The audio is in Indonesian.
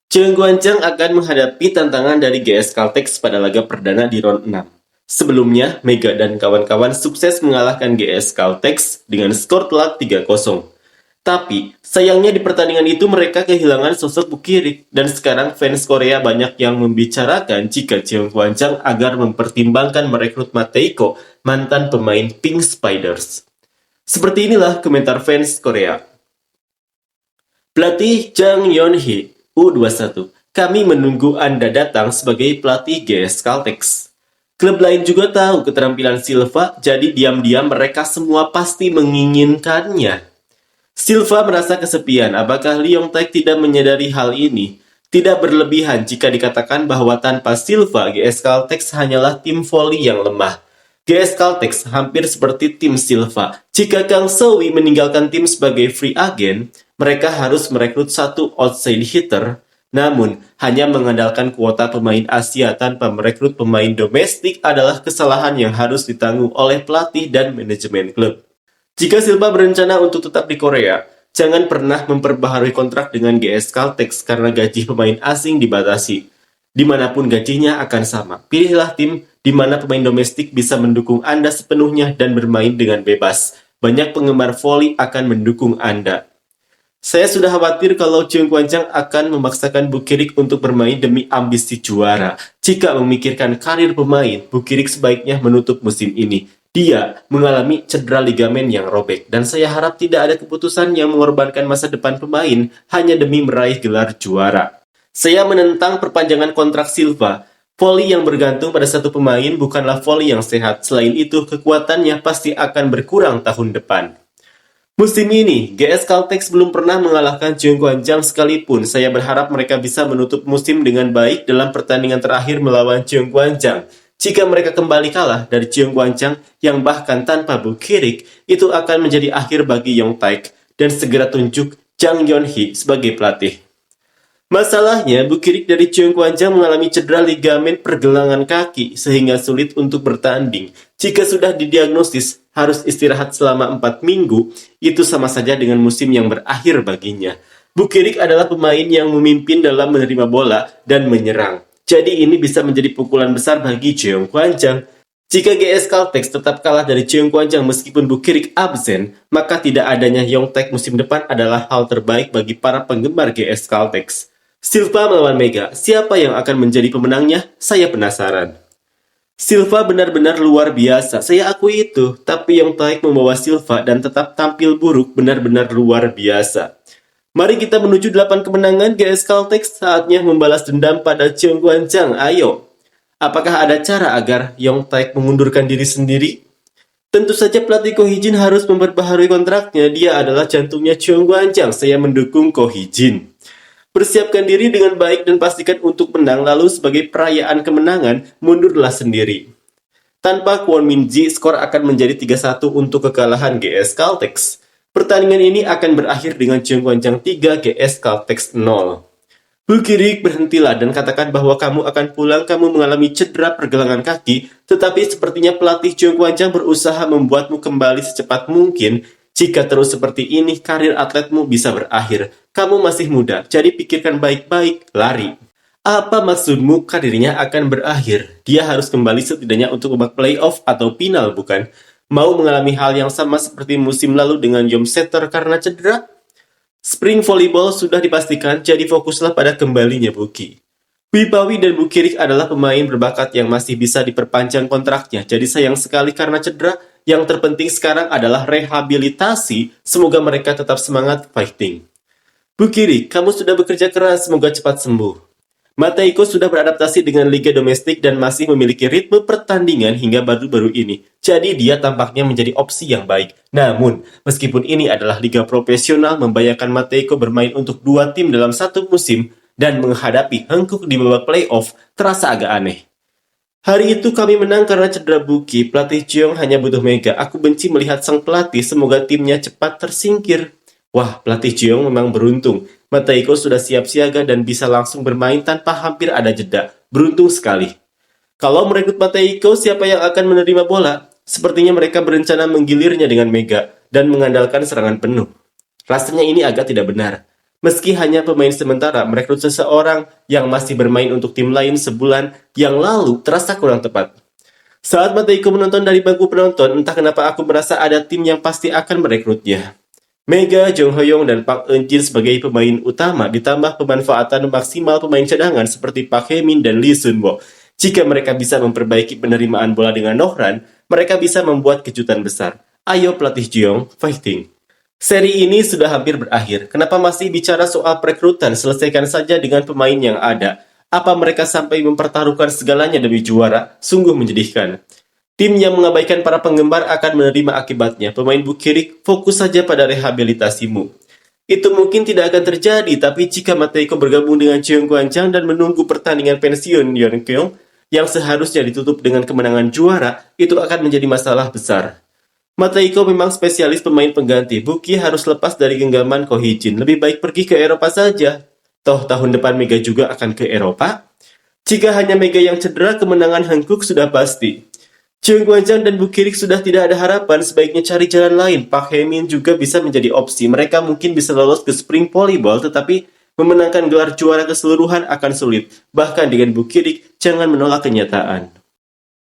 Cheung Guanchang akan menghadapi tantangan dari GS Caltex pada laga perdana di round 6. Sebelumnya, Mega dan kawan-kawan sukses mengalahkan GS Caltex dengan skor telak 3-0. Tapi, sayangnya di pertandingan itu mereka kehilangan sosok Bukirik, dan sekarang fans Korea banyak yang membicarakan jika Cheung Guanchang agar mempertimbangkan merekrut Mateiko, mantan pemain Pink Spiders. Seperti inilah komentar fans Korea. Pelatih Jang Yeon-hee, U21. Kami menunggu Anda datang sebagai pelatih GS Caltex. Klub lain juga tahu keterampilan Silva, jadi diam-diam mereka semua pasti menginginkannya. Silva merasa kesepian. Apakah Lee Yong-taek tidak menyadari hal ini? Tidak berlebihan jika dikatakan bahwa tanpa Silva, GS Caltex hanyalah tim voli yang lemah. GS Caltex hampir seperti tim Silva. Jika Kang Seowi meninggalkan tim sebagai free agent, mereka harus merekrut satu outside hitter. Namun, hanya mengandalkan kuota pemain Asia tanpa merekrut pemain domestik adalah kesalahan yang harus ditanggung oleh pelatih dan manajemen klub. Jika Silva berencana untuk tetap di Korea, jangan pernah memperbaharui kontrak dengan GS Caltex karena gaji pemain asing dibatasi. Dimanapun gajinya akan sama. Pilihlah tim di mana pemain domestik bisa mendukung Anda sepenuhnya dan bermain dengan bebas. Banyak penggemar voli akan mendukung Anda. Saya sudah khawatir kalau Cheung Guanchang akan memaksakan Bukirik untuk bermain demi ambisi juara. Jika memikirkan karir pemain, Bukirik sebaiknya menutup musim ini. Dia mengalami cedera ligamen yang robek, dan saya harap tidak ada keputusan yang mengorbankan masa depan pemain hanya demi meraih gelar juara. Saya menentang perpanjangan kontrak Silva. Voli yang bergantung pada satu pemain bukanlah voli yang sehat. Selain itu, kekuatannya pasti akan berkurang tahun depan. Musim ini, GS Caltex belum pernah mengalahkan Cheung Guanchang sekalipun. Saya berharap mereka bisa menutup musim dengan baik dalam pertandingan terakhir melawan Cheung Guanchang. Jika mereka kembali kalah dari Cheung Guanchang yang bahkan tanpa Bukirik, itu akan menjadi akhir bagi Yong-taek dan segera tunjuk Jang Yeon-hee sebagai pelatih. Masalahnya, Bukirik dari Cheung Guanchang mengalami cedera ligamen pergelangan kaki sehingga sulit untuk bertanding. Jika sudah didiagnosis harus istirahat selama 4 minggu, itu sama saja dengan musim yang berakhir baginya. Bukirik adalah pemain yang memimpin dalam menerima bola dan menyerang. Jadi ini bisa menjadi pukulan besar bagi Cheung Guanchang. Jika GS Caltex tetap kalah dari Cheung Guanchang meskipun Bukirik absen, maka tidak adanya Yong-taek musim depan adalah hal terbaik bagi para penggemar GS Caltex. Silva melawan Mega, siapa yang akan menjadi pemenangnya? Saya penasaran. Silva benar-benar luar biasa, saya akui itu. Tapi Yong-taek membawa Silva dan tetap tampil buruk benar-benar luar biasa. Mari kita menuju 8 kemenangan GS Caltex, saatnya membalas dendam pada Cheung Guanchang, ayo. Apakah ada cara agar Yong-taek mengundurkan diri sendiri? Tentu saja pelatih Ko Hee-jin harus memperbaharui kontraknya, dia adalah jantungnya Cheung Guanchang, saya mendukung Ko Hee-jin. Persiapkan diri dengan baik dan pastikan untuk menang, lalu sebagai perayaan kemenangan, mundurlah sendiri. Tanpa Kwon Min-ji, skor akan menjadi 3-1 untuk kekalahan GS Caltex. Pertandingan ini akan berakhir dengan Cheung Guanchang 3, GS Caltex 0. Bukirik, berhentilah dan katakan bahwa kamu akan pulang, kamu mengalami cedera pergelangan kaki, tetapi sepertinya pelatih Cheung Guanchang berusaha membuatmu kembali secepat mungkin. Jika terus seperti ini, karir atletmu bisa berakhir. Kamu masih muda, jadi pikirkan baik-baik, lari. Apa maksudmu karirnya akan berakhir? Dia harus kembali setidaknya untuk babak playoff atau final, bukan? Mau mengalami hal yang sama seperti musim lalu dengan Yom Setter karena cedera? Spring volleyball sudah dipastikan, jadi fokuslah pada kembalinya Buki. Wibawi dan Bukirik adalah pemain berbakat yang masih bisa diperpanjang kontraknya, jadi sayang sekali karena cedera. Yang terpenting sekarang adalah rehabilitasi, semoga mereka tetap semangat fighting. Bukirik, kamu sudah bekerja keras, semoga cepat sembuh. Mateiko sudah beradaptasi dengan liga domestik dan masih memiliki ritme pertandingan hingga baru-baru ini, jadi dia tampaknya menjadi opsi yang baik. Namun, meskipun ini adalah liga profesional, membayangkan Mateiko bermain untuk 2 tim dalam satu musim dan menghadapi Hankook di babak playoff terasa agak aneh. Hari itu kami menang karena cedera Buki, pelatih Cheung hanya butuh Mega. Aku benci melihat sang pelatih, semoga timnya cepat tersingkir. Wah, pelatih Cheung memang beruntung. Mateiko sudah siap siaga dan bisa langsung bermain tanpa hampir ada jeda. Beruntung sekali. Kalau merekrut Mateiko, siapa yang akan menerima bola? Sepertinya mereka berencana menggilirnya dengan Mega dan mengandalkan serangan penuh. Rasanya ini agak tidak benar. Meski hanya pemain sementara, merekrut seseorang yang masih bermain untuk tim lain sebulan yang lalu terasa kurang tepat. Saat Mateiko menonton dari bangku penonton, entah kenapa aku merasa ada tim yang pasti akan merekrutnya. Mega, Jong Hoyong, dan Park Eun-jin sebagai pemain utama, ditambah pemanfaatan maksimal pemain cadangan seperti Park Hae-min dan Lee Sun-wo. Jika mereka bisa memperbaiki penerimaan bola dengan Nohran, mereka bisa membuat kejutan besar. Ayo pelatih Jeong, fighting! Seri ini sudah hampir berakhir. Kenapa masih bicara soal perekrutan? Selesaikan saja dengan pemain yang ada. Apa mereka sampai mempertaruhkan segalanya demi juara? Sungguh menyedihkan. Tim yang mengabaikan para penggemar akan menerima akibatnya. Pemain Bukirik, fokus saja pada rehabilitasimu. Itu mungkin tidak akan terjadi, tapi jika Mateiko bergabung dengan Cheung Kwan-chang dan menunggu pertandingan pensiun Yeon-keong yang seharusnya ditutup dengan kemenangan juara, itu akan menjadi masalah besar. Mateiko memang spesialis pemain pengganti. Buki harus lepas dari genggaman Ko Hee-jin. Lebih baik pergi ke Eropa saja. Toh tahun depan Mega juga akan ke Eropa. Jika hanya Mega yang cedera, kemenangan Hankook sudah pasti. Cheung Kwan-chang dan Bukirik sudah tidak ada harapan, sebaiknya cari jalan lain. Park Hae-min juga bisa menjadi opsi. Mereka mungkin bisa lolos ke Spring Volleyball, tetapi memenangkan gelar juara keseluruhan akan sulit. Bahkan dengan Bukirik, jangan menolak kenyataan.